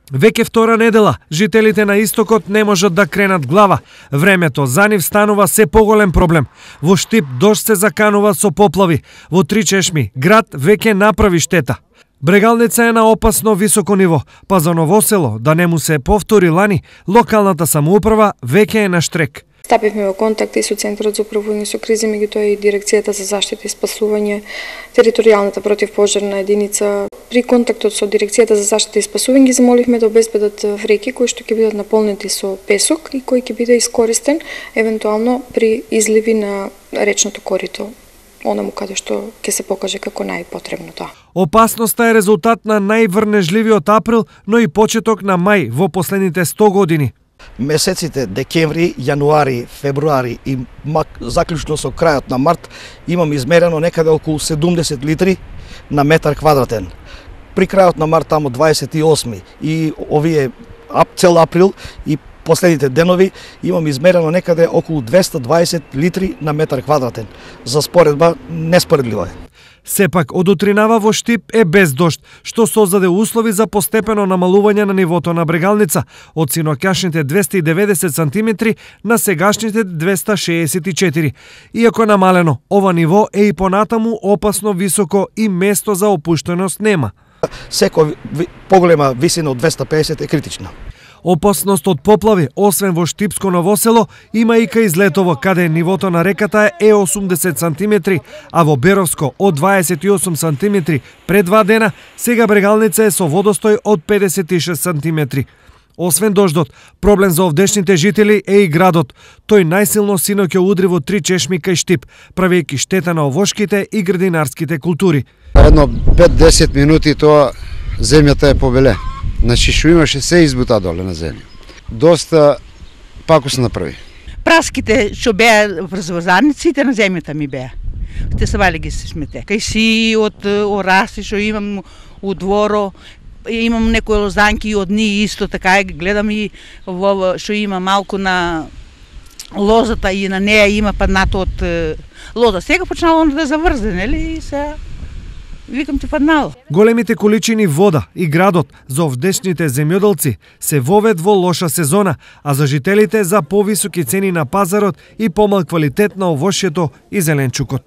Веќе втора недела, жителите на истокот не можат да кренат глава. Времето за нив станува се поголем проблем. Во Штип дожд се заканува со поплави. Во Тричешми град веќе направи штета. Брегалница е на опасно високо ниво, па за Новосело да не му се повтори лани, локалната самоуправа веќе е на штрек. Стапивме во контакт и со Центарот за управување со кризи, меѓутоа и Дирекцијата за заштита и спасување, територијалната противпожарна единица. При контактот со Дирекцијата за заштита и спасување ги замоливме да обезбедат вреки кои што ќе бидат наполнети со песок и кој ќе биде искористен евентуално при изливи на речното корито, онаму каде што ќе се покаже како најпотребно тоа. Опасноста е резултат на најврнежливиот април, но и почеток на мај во последните 100 години. Месеците декември, јануари, февруари и заклучно со крајот на март имам измерено некаде околу 70 литри на метар квадратен. При крајот на март тамо 28 и овие цел април и последните денови имам измерено некаде околу 220 литри на метар квадратен. За споредба неспоредливо е. Сепак, од утринава во Штип е без дожд, што создаде услови за постепено намалување на нивото на брегалница од синоќашните 290 сантиметри на сегашните 264. Иако намалено, ова ниво е и понатаму опасно високо и место за опуштеност нема. Секој поголема висина од 250 е критична. Опасност од поплави, освен во Штипско Новосело, има и кај Излетово, каде нивото на реката е 80 сантиметри, а во Беровско од 28 сантиметри пред 2 дена, сега брегалница е со водостој од 56 сантиметри. Освен дождот, проблем за овдешните жители е и градот. Тој најсилно синоќа удри во Тричешми кај Штип, правејќи штета на овошките и градинарските култури. Едно 5-10 минути тоа земјата е побеле. Значи што имаше се избута доле на земја. Доста пакост направи. Праските што беа врз возарниците на земјата ми беа. Те се вали ги се смете. Кај си од ораси што имам у дворо, имам некои лозанки од нив исто така, гледам и во што има малку на лозата и на неа има паднато од лоза. Сега почнало да заврзе, нели? И се викам ти паднало. Големите количини вода и градот за овдешните земјоделци се вовед во лоша сезона, а за жителите за повисоки цени на пазарот и помал квалитет на овошјето и зеленчукот.